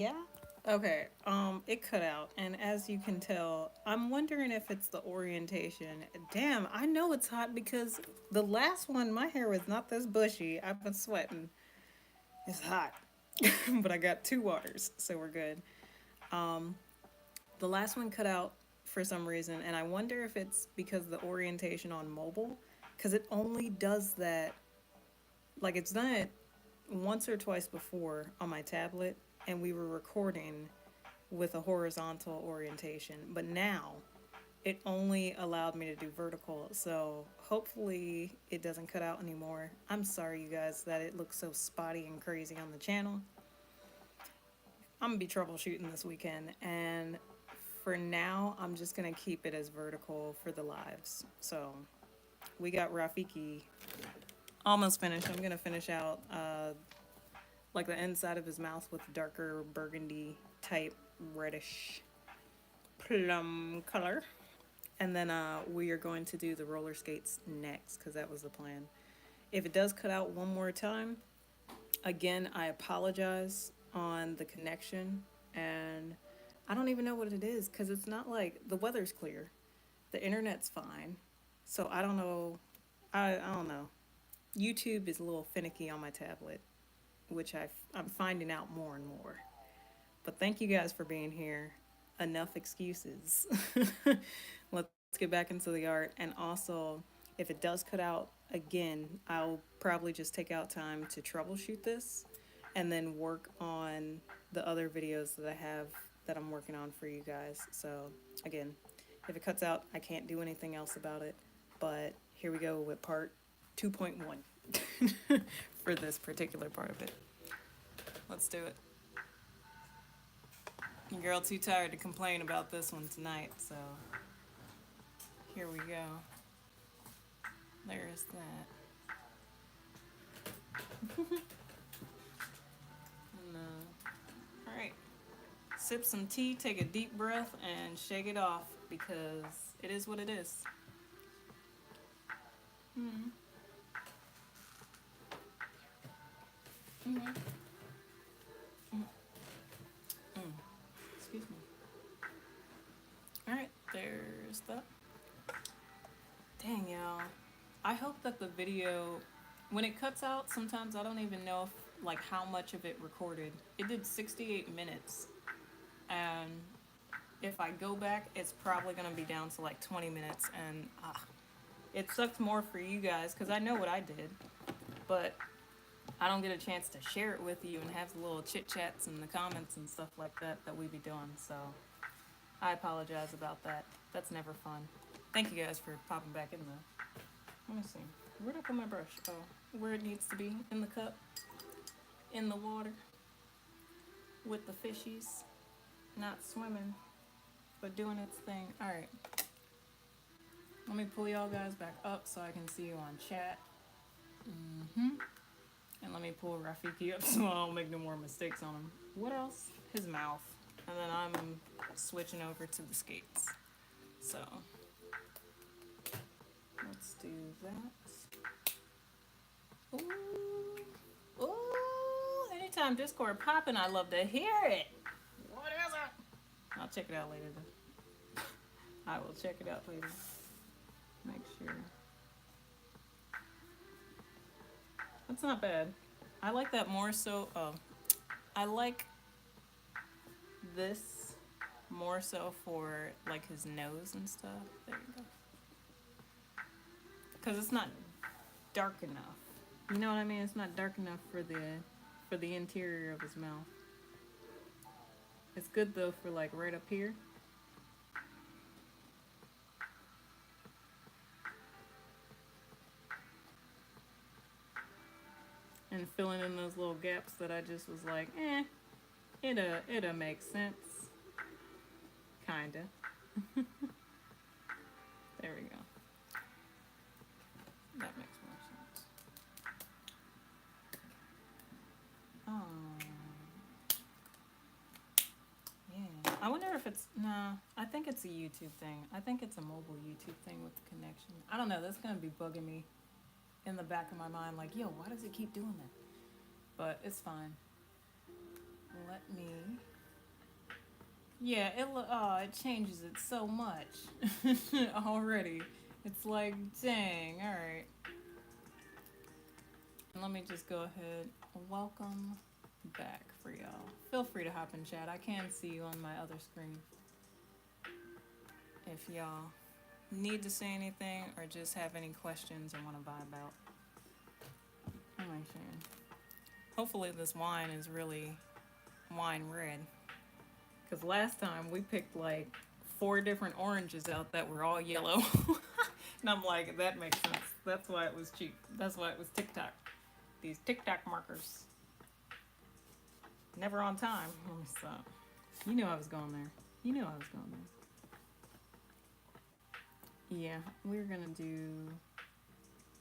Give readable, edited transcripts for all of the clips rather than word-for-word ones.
Yeah. Okay. It cut out, and as you can tell, I'm wondering if it's the orientation. Damn, I know it's hot because the last one, my hair was not this bushy. I've been sweating. It's hot, but I got two waters, so we're good. Um, the last one cut out for some reason, and I wonder if it's because the orientation on mobile, because it only does that. Like it's done it once or twice before on my tablet, and we were recording with a horizontal orientation. But now it only allowed me to do vertical. So hopefully it doesn't cut out anymore. I'm sorry, you guys, that it looks so spotty and crazy on the channel. I'm gonna be troubleshooting this weekend. And for now, I'm just gonna keep it as vertical for the lives. So we got Rafiki almost finished. I'm gonna finish out like the inside of his mouth with darker burgundy type reddish plum color. And then we are going to do the roller skates next because that was the plan. If it does cut out one more time, again, I apologize on the connection. And I don't even know what it is because it's not like the weather's clear, the internet's fine. So I don't know. I don't know. YouTube is a little finicky on my tablet, which I'm finding out more and more. But thank you guys for being here. Enough excuses. Let's get back into the art. And also, if it does cut out again, I'll probably just take out time to troubleshoot this and then work on the other videos that I have that I'm working on for you guys. So, again, if it cuts out, I can't do anything else about it. But here we go with part 2.1 for this particular part of it. Let's do it. Your girl too tired to complain about this one tonight, so here we go. There's that. And, all right. Sip some tea, take a deep breath, and shake it off because it is what it is. Mm-hmm. Mm-hmm. Mm. Excuse me. All right, there's that. Dang, y'all. I hope that the video, when it cuts out, sometimes I don't even know if, like how much of it recorded. It did 68 minutes, and if I go back, it's probably gonna be down to like 20 minutes, and it sucks more for you guys because I know what I did, but I don't get a chance to share it with you and have the little chit chats and the comments and stuff like that we be doing. So I apologize about that. That's never fun. Thank you guys for popping back in though. Let me see. Where'd I put my brush? Oh, where it needs to be, in the cup, in the water, with the fishies, not swimming, but doing its thing. All right. Let me pull y'all guys back up so I can see you on chat. Mm-hmm. And let me pull Rafiki up so I don't make no more mistakes on him. What else? His mouth. And then I'm switching over to the skates. So let's do that. Ooh. Ooh. Anytime Discord popping, I love to hear it. What is it? I'll check it out later though. I will check it out later. Make sure. That's not bad. I like that more so. Oh, I like this more so for like his nose and stuff. There you go. Because it's not dark enough. You know what I mean? It's not dark enough for the interior of his mouth. It's good though for like right up here. And filling in those little gaps that I just was like, it'll make sense. Kinda. There we go. That makes more sense. Oh. Yeah. I wonder if it's, nah, I think it's a YouTube thing. I think it's a mobile YouTube thing with the connection. I don't know, that's gonna be bugging me in the back of my mind, like, yo, why does it keep doing that? But it's fine. Let me. Yeah, it changes it so much already. It's like, dang, all right. And let me just go ahead. Welcome back for y'all. Feel free to hop in chat. I can see you on my other screen. If y'all need to say anything or just have any questions or want to vibe out. What am I saying? Hopefully this wine is really wine red. Because last time we picked like 4 different oranges out that were all yellow. And I'm like, that makes sense. That's why it was cheap. That's why it was TikTok. These TikTok markers. Never on time. Let me stop. You knew I was going there. You knew I was going there. Yeah, we're gonna do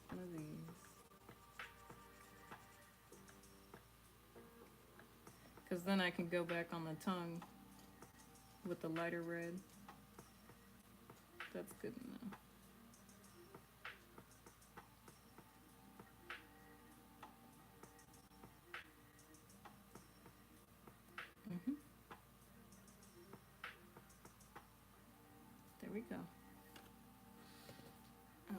one of these. Because then I can go back on the tongue with the lighter red. That's good enough. There we go. Oh.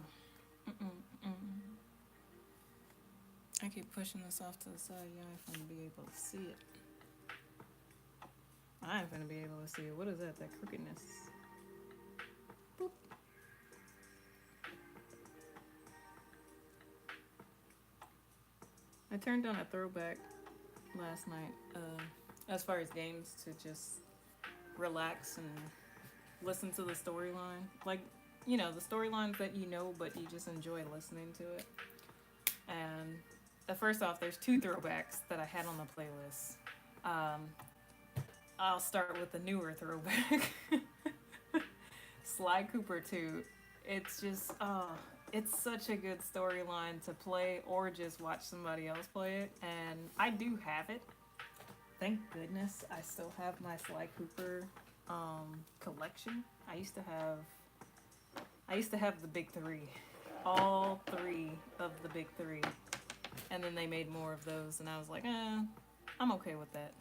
I keep pushing this off to the side. You ain't gonna be able to see it. I ain't gonna be able to see it. What is that? That crookedness. Boop. I turned on a throwback last night. As far as games, to just relax and listen to the storyline. Like, you know, the storylines that you know, but you just enjoy listening to it. And first off, there's 2 throwbacks that I had on the playlist. I'll start with the newer throwback. Sly Cooper 2. It's just, it's such a good storyline to play or just watch somebody else play it. And I do have it. Thank goodness I still have my Sly Cooper collection. I used to have the big 3. All 3 of the big 3. And then they made more of those, and I was like, I'm okay with that.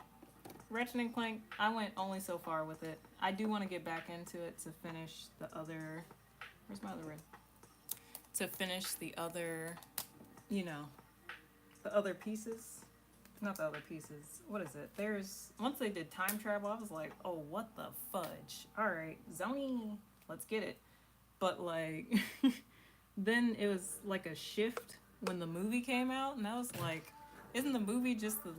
Ratchet & Clank, I went only so far with it. I do want to get back into it to finish the other... Where's my other red? To finish the other, you know, the other pieces. Not the other pieces. What is it? Once they did time travel, I was like, oh, what the fudge? Alright, Zony, let's get it. But, like, then it was like a shift when the movie came out, and I was like, isn't the movie just the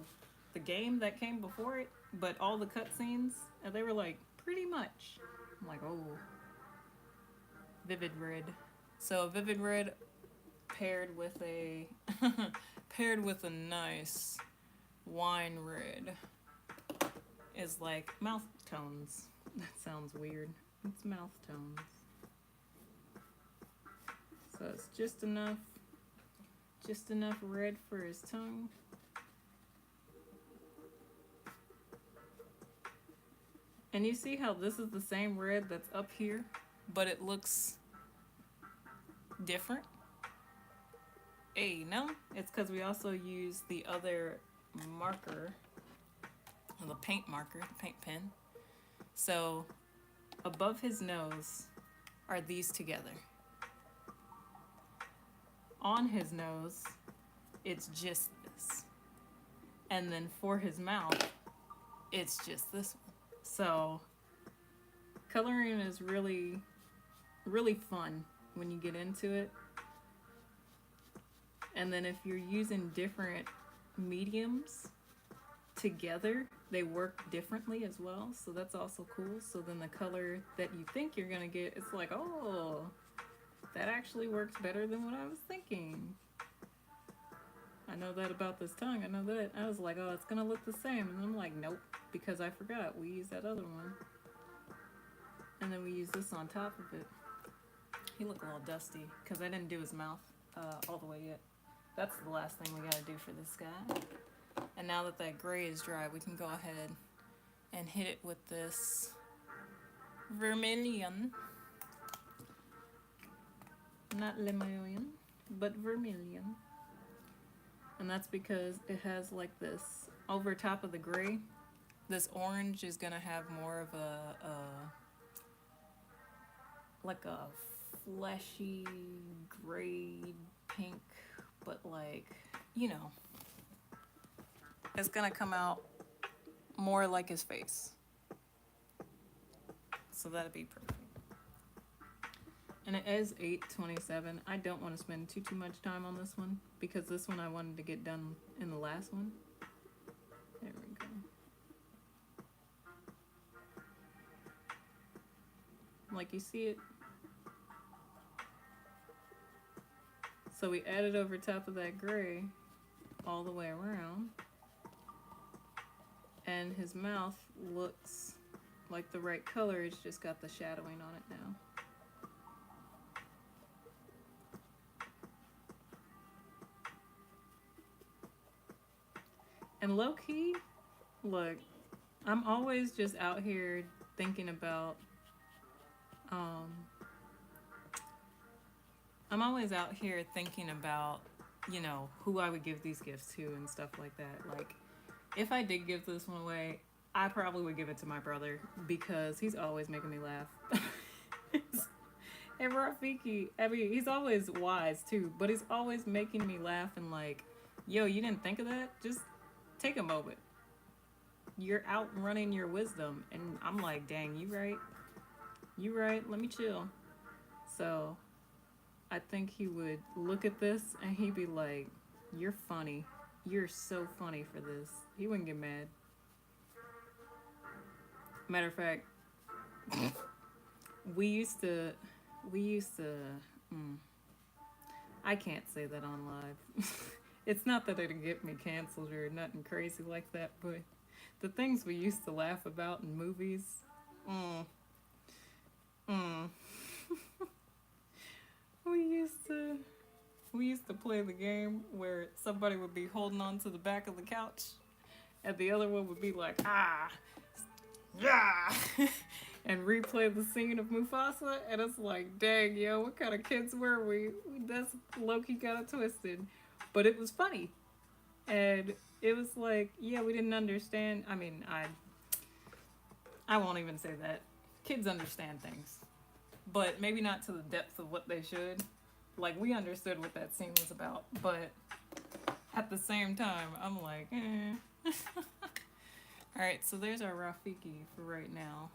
game that came before it, but all the cutscenes? And they were like, pretty much. I'm like, oh. Vivid red. So vivid red paired with a nice wine red is like mouth tones. That sounds weird. It's mouth tones. So it's just enough red for his tongue. And you see how this is the same red that's up here, but it looks different? Hey, no, it's because we also use the other marker, the paint marker, the paint pen. So above his nose are these together. On his nose, it's just this. And then for his mouth, it's just this one. So coloring is really, really fun when you get into it. And then if you're using different mediums together, they work differently as well. So that's also cool. So then the color that you think you're gonna get, it's like, oh, that actually works better than what I was thinking. I know that about this tongue. I know that. I was like, oh, it's gonna look the same. And I'm like, nope, because I forgot. We used that other one. And then we use this on top of it. He looked a little dusty because I didn't do his mouth all the way yet. That's the last thing we gotta do for this guy. And now that that gray is dry, we can go ahead and hit it with this vermilion. Not lemon, but vermilion. And that's because it has like this over top of the gray, This orange is gonna have more of a like a fleshy gray pink, but like, you know, it's gonna come out more like his face. So that'd be perfect. And it is 8:27. I don't want to spend too much time on this one because this one I wanted to get done in the last one. There we go. Like you see it. So we added over top of that gray all the way around. And his mouth looks like the right color, it's just got the shadowing on it now. And low key, look, I'm always just out here thinking about, you know, who I would give these gifts to and stuff like that. Like, if I did give this one away, I probably would give it to my brother because he's always making me laugh. And Rafiki, I mean, he's always wise too, but he's always making me laugh and like, yo, you didn't think of that? Just take a moment. You're outrunning your wisdom. And I'm like, dang, you right. You right, let me chill. So I think he would look at this and he'd be like, you're funny. You're so funny for this. He wouldn't get mad. Matter of fact, we used to, I can't say that on live. It's not that it'd get me canceled or nothing crazy like that, but the things we used to laugh about in movies, we used to play the game where somebody would be holding on to the back of the couch and the other one would be like, yeah, and replay the scene of Mufasa, and it's like, dang, yo, what kind of kids were we? That's low-key got it twisted. But it was funny. And it was like, yeah, we didn't understand. I mean, I won't even say that. Kids understand things. But maybe not to the depth of what they should. Like, we understood what that scene was about. But at the same time, I'm like, eh. Alright, so there's our Rafiki for right now.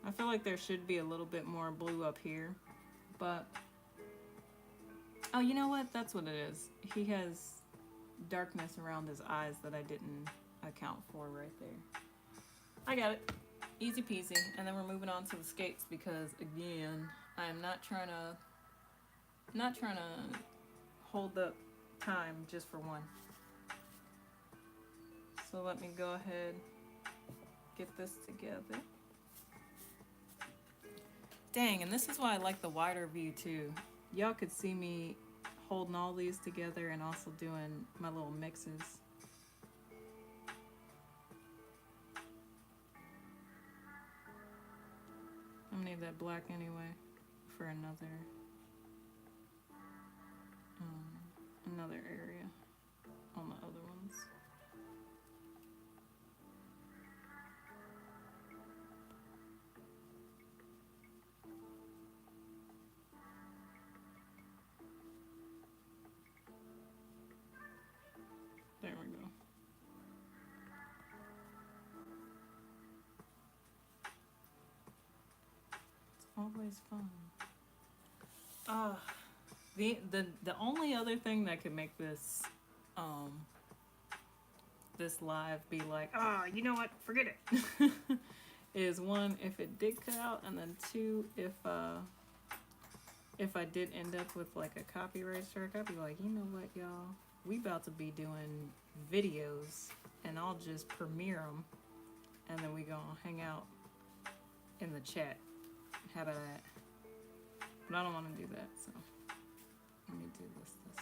I feel like there should be a little bit more blue up here, but oh, you know what? That's what it is. He has darkness around his eyes that I didn't account for right there. I got it. Easy peasy. And then we're moving on to the skates because, again, I'm not trying to hold up time just for one. So let me go ahead, get this together. Dang, and this is why I like the wider view too. Y'all could see me holding all these together and also doing my little mixes. I'm gonna need that black anyway for another area on the other ones. There we go. It's always fun. The only other thing that could make this this live be like, you know what, forget it. Is one, if it did cut out, and then two, if I did end up with like a copyright strike, I'd be like, you know what, y'all, we about to be doing videos and I'll just premiere them and then we gonna hang out in the chat. How about that? But I don't want to do that, so let me do this way.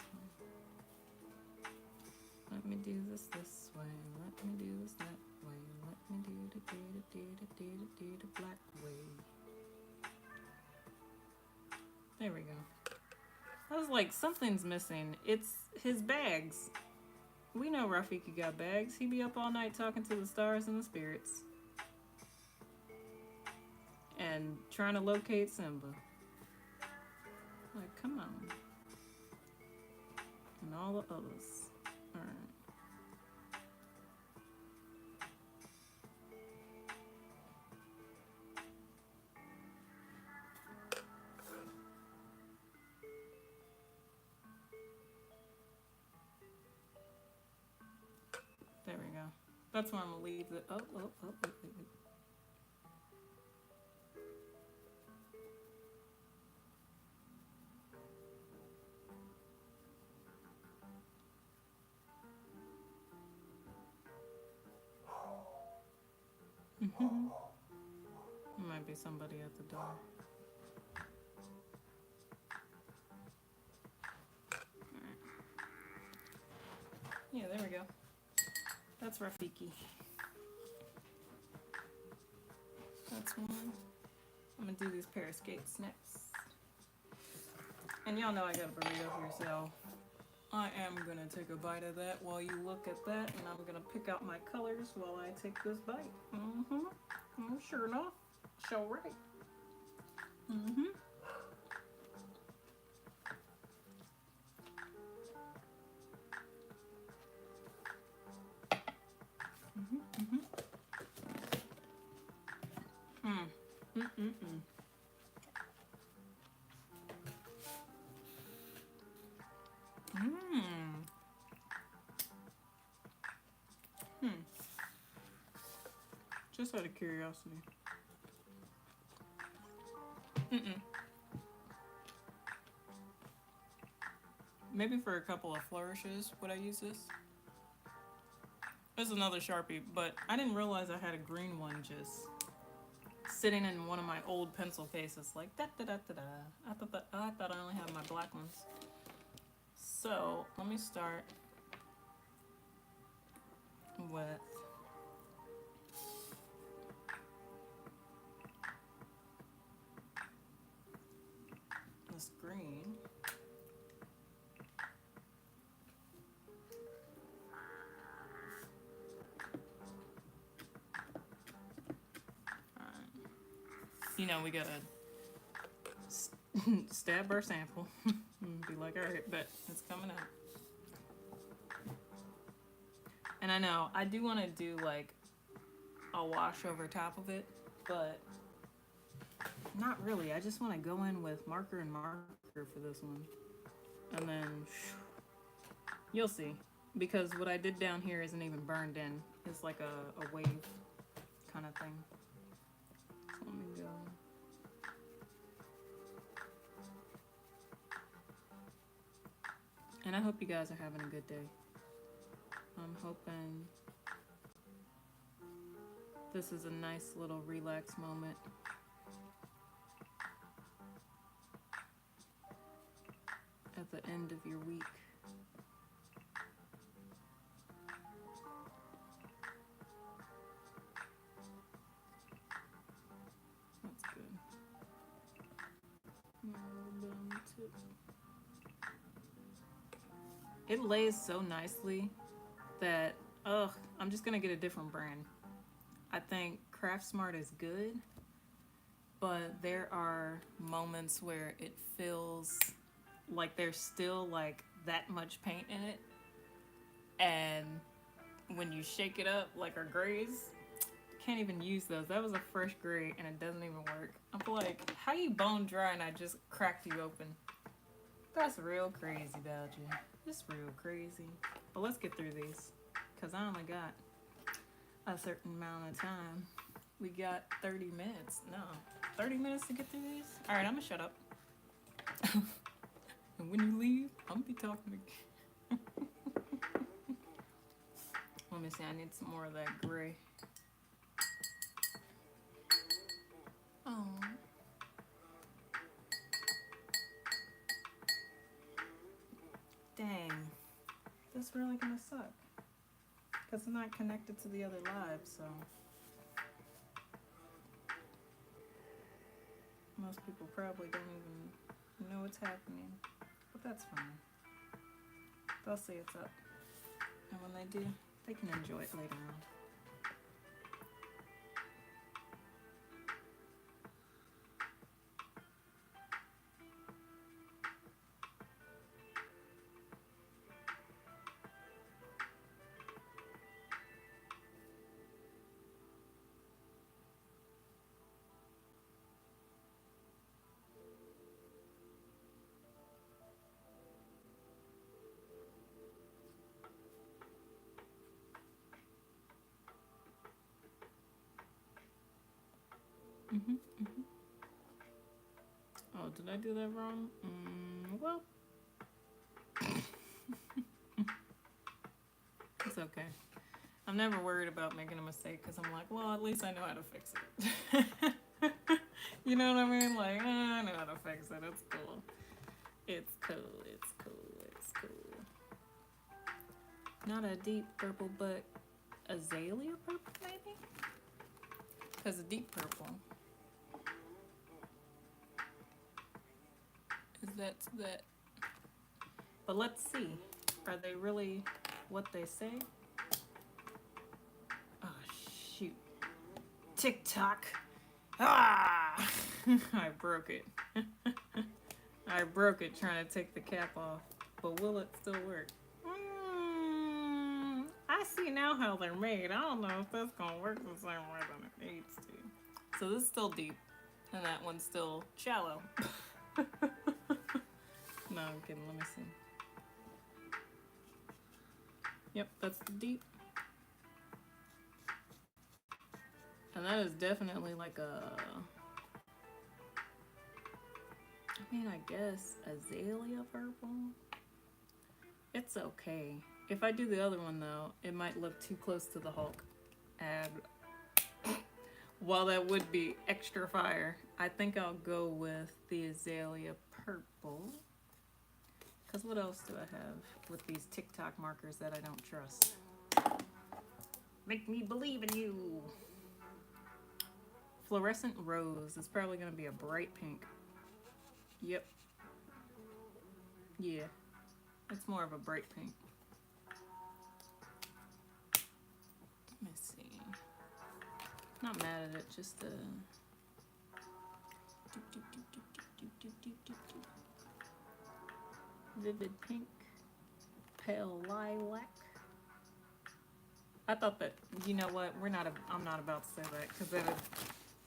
Let me do this way. Let me do this that way. Let me do the black way. There we go. I was like, something's missing. It's his bags. We know Rafiki got bags. He be up all night talking to the stars and the spirits. And trying to locate Simba. Like, come on. And all the others. Alright. There we go. That's where I'm gonna leave the. Oh, wait. There might be somebody at the door. Alright. Yeah, there we go. That's Rafiki. That's one. I'm gonna do these pair of skates next. And y'all know I got a burrito here, so I am gonna take a bite of that while you look at that, and I'm gonna pick out my colors while I take this bite. Sure enough, show right. Just out of curiosity. Maybe for a couple of flourishes would I use this. There's another Sharpie, but I didn't realize I had a green one just sitting in one of my old pencil cases. Like da da da da da. I thought I only had my black ones. So let me start with this green. You know, we gotta stab our sample. Be like, alright, bet it's coming out. And I know, I do want to do like a wash over top of it, but not really. I just want to go in with marker and marker for this one. And then, you'll see. Because what I did down here isn't even burned in. It's like a wave kind of thing. So let me go. And I hope you guys are having a good day. I'm hoping this is a nice little relax moment. At the end of your week. That's good. It lays so nicely that, I'm just gonna get a different brand. I think Craft Smart is good, but there are moments where it feels like there's still like that much paint in it, and when you shake it up like our grays, can't even use those. That was a fresh gray and it doesn't even work. I'm like, how you bone dry and I just cracked you open? That's real crazy about you. It's real crazy. But let's get through these, because I only got a certain amount of time. We got 30 minutes. No, 30 minutes to get through these? Alright, I'm gonna shut up. And when you leave, I'm gonna be talking again. Let me see, I need some more of that gray. Oh. Dang. This really gonna suck. Because I'm not connected to the other live, so. Most people probably don't even know what's happening. but that's fine. They'll see it's up. And when they do, they can enjoy it later on. Oh, did I do that wrong? Well, it's okay. I'm never worried about making a mistake because I'm like, well, at least I know how to fix it. You know what I mean? Like, I know how to fix it. It's cool. It's cool. It's cool. It's cool. Not a deep purple, but azalea purple, maybe? Because a deep purple is that. But let's see. Are they really what they say? Oh, shoot. TikTok. Ah! I broke it. I broke it trying to take the cap off. But will it still work? I see now how they're made. I don't know if that's going to work the same way that it needs to. So this is still deep. And that one's still shallow. No, I'm kidding. Let me see. Yep, that's the deep. And that is definitely like a... I mean, I guess azalea purple. It's okay. If I do the other one though, it might look too close to the Hulk. And while that would be extra fire, I think I'll go with the azalea purple. Because what else do I have with these TikTok markers that I don't trust? Make me believe in you. Fluorescent rose. It's probably going to be a bright pink. Yep. Yeah. It's more of a bright pink. Let me see. Not mad at it, just vivid pink, pale lilac. I thought that, you know what, I'm not about to say that because that'd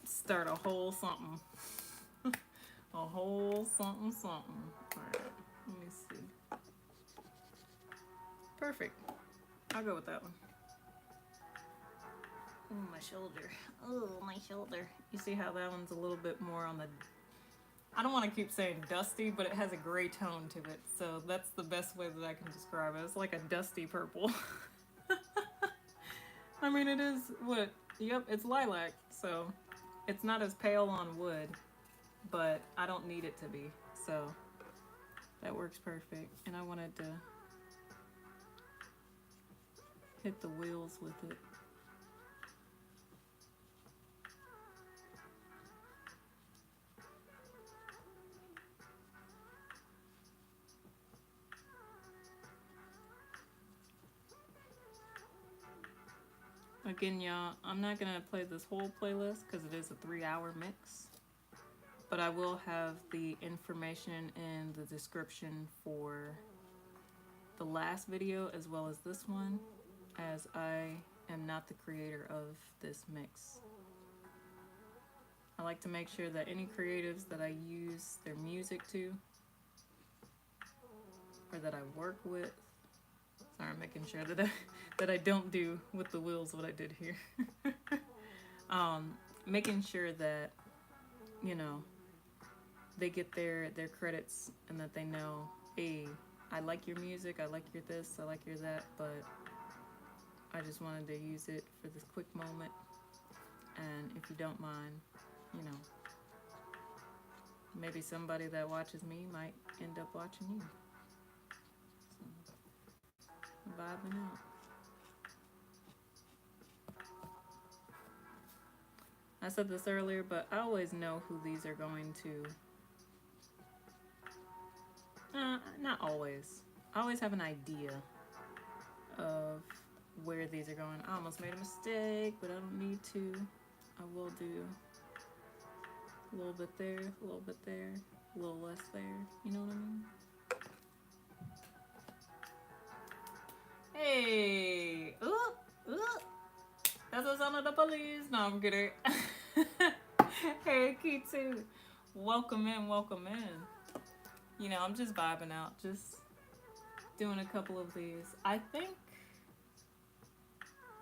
start a whole something. A whole something. All right, let me see. Perfect. I'll go with that one. Oh, my shoulder. Oh, my shoulder. You see how that one's a little bit more on the... I don't want to keep saying dusty, but it has a gray tone to it. So that's the best way that I can describe it. It's like a dusty purple. I mean, it is what? Yep, it's lilac. So it's not as pale on wood, but I don't need it to be. So that works perfect. And I wanted to hit the wheels with it. Again, y'all, I'm not going to play this whole playlist because it is a 3-hour mix. But I will have the information in the description for the last video as well as this one, as I am not the creator of this mix. I like to make sure that any creatives that I use their music to, or that I work with, sorry, I'm making sure that I don't do with the wheels what I did here. Making sure that, you know, they get their credits and that they know, hey, I like your music, I like your this, I like your that, but I just wanted to use it for this quick moment. And if you don't mind, you know, maybe somebody that watches me might end up watching you. So, vibing out. I said this earlier, but I always know who these are going to, not not always. I always have an idea of where these are going. I almost made a mistake, but I don't need to. I will do a little bit there, a little bit there, a little less there. You know what I mean? Hey! Ooh! Ooh! That's the sound of the police. No, I'm kidding. Hey, Pt2. Welcome in, welcome in. You know, I'm just vibing out, just doing a couple of these. I think.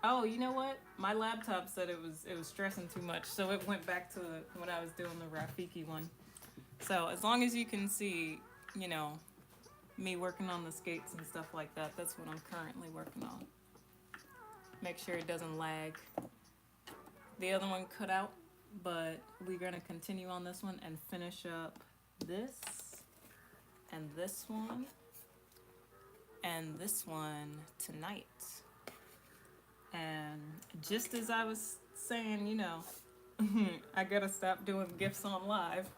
Oh, you know what? My laptop said it was stressing too much, so it went back to when I was doing the Rafiki one. So as long as you can see, you know, me working on the skates and stuff like that, that's what I'm currently working on. Make sure it doesn't lag. The other one cut out, but we're gonna continue on this one and finish up this and this one and this one tonight. And just as I was saying, you know, I gotta stop doing gifts on live,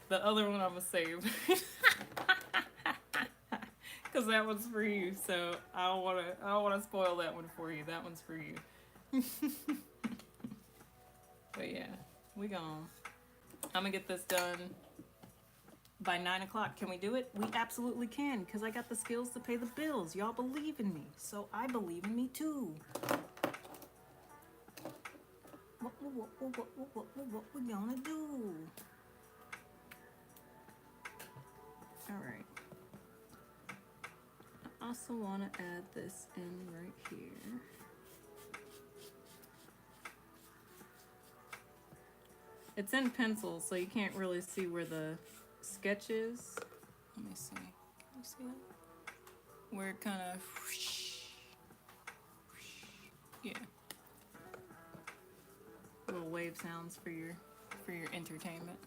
the other one I'm gonna save. Cause that one's for you, so I don't wanna spoil that one for you. That one's for you. But yeah, I'm gonna get this done by 9 o'clock. Can we do it? We absolutely can, because I got the skills to pay the bills. Y'all believe in me, so I believe in me too. What we gonna do? Alright. I also want to add this in right here. It's in pencil, so you can't really see where the sketch is. Let me see. Can you see that? Where it kind of... Yeah. Little wave sounds for your entertainment.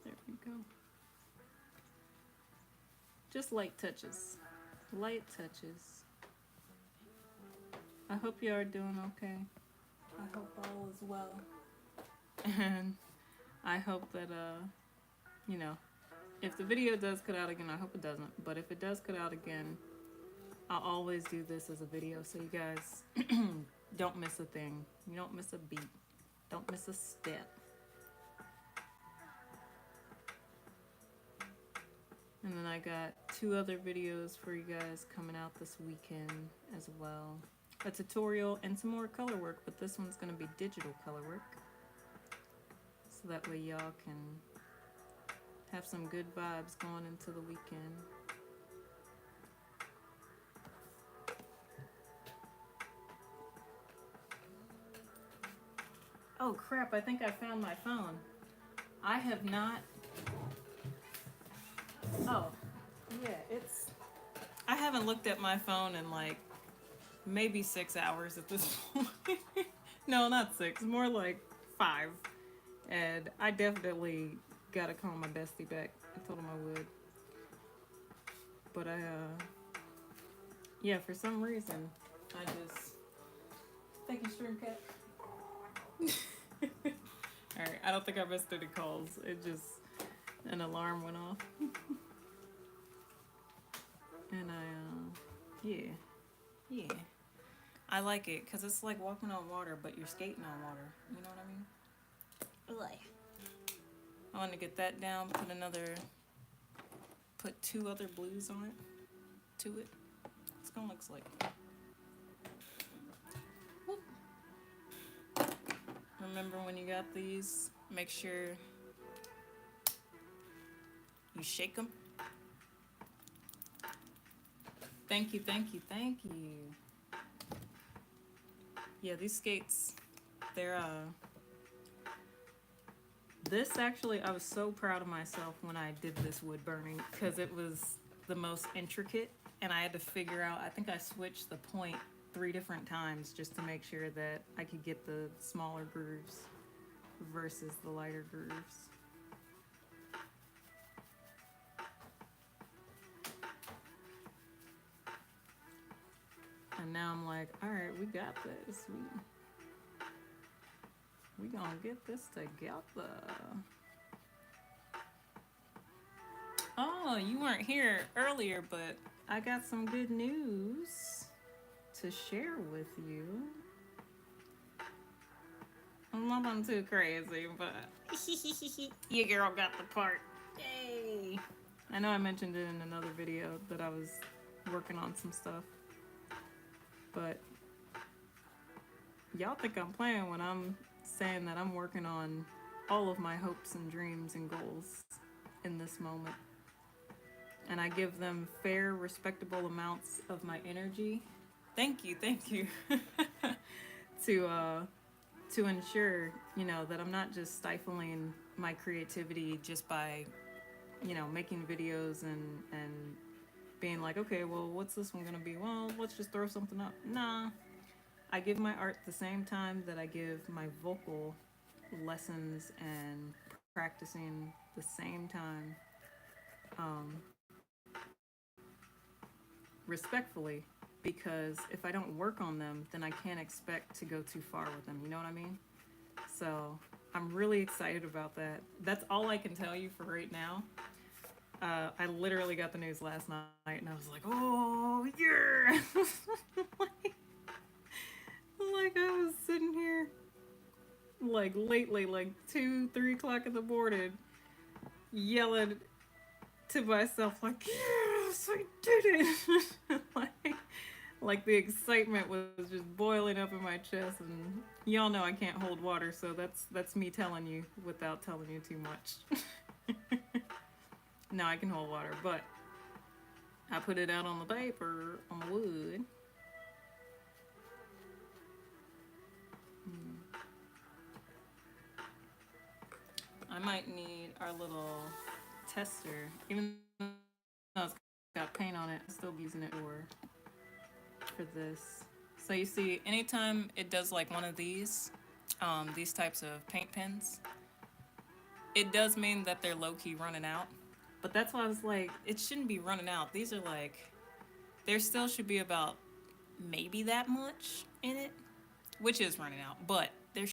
There we go. Just light touches. Light touches. I hope you are doing okay. I hope all is well. And I hope that, you know, if the video does cut out again, I hope it doesn't. But if it does cut out again, I'll always do this as a video so you guys don't miss a thing. You don't miss a beat. Don't miss a step. And then I got 2 other videos for you guys coming out this weekend as well. A tutorial and some more color work, but this one's going to be digital color work. So that way y'all can have some good vibes going into the weekend. Oh crap, I think I found my phone. I have not... Oh, yeah, I haven't looked at my phone in like maybe 6 hours at this point. No, not 6, more like 5. And I definitely gotta call my bestie back. I told him I would. But yeah, for some reason, I just... Thank you, Shrimp Cat. Alright, I don't think I missed any calls. It just... An alarm went off. And yeah. I like it, because it's like walking on water, but you're skating on water. You know what I mean? I want to get that down, put 2 other blues on it, to it. It's gonna look like. Whoop. Remember when you got these, make sure you shake them. Thank you, thank you, thank you. Yeah, these skates, they're this actually, I was so proud of myself when I did this wood burning, because it was the most intricate, and I had to figure out, I think I switched the point 3 different times just to make sure that I could get the smaller grooves versus the lighter grooves. and now I'm like, all right, we got this. We gonna get this together. Oh, you weren't here earlier, but I got some good news to share with you. Nothing too crazy, but your girl got the part. Yay! I know I mentioned it in another video that I was working on some stuff, but y'all think I'm playing when I'm saying that I'm working on all of my hopes and dreams and goals in this moment. And I give them fair, respectable amounts of my energy. Thank you. To ensure, you know, that I'm not just stifling my creativity just by, you know, making videos and being like, okay, well, what's this one gonna be? Well, let's just throw something up. Nah, I give my art the same time that I give my vocal lessons and practicing the same time, um, respectfully, because if I don't work on them, then I can't expect to go too far with them. You know what I mean? So I'm really excited about that. That's all I can tell you for right now. I literally got the news last night and I was like, oh, yeah. like I was sitting here like lately, like 2, 3 o'clock in the morning, yelling to myself like, yes, I did it. like the excitement was just boiling up in my chest, and y'all know I can't hold water, so that's me telling you without telling you too much. No, I can hold water, but I put it out on the paper, on the wood. I might need our little tester, even though it's got paint on it. I'm still using it for this. So you see, anytime it does like one of these types of paint pens, it does mean that they're low key running out. But that's why I was like, it shouldn't be running out. These are like, there still should be about maybe that much in it, which is running out. But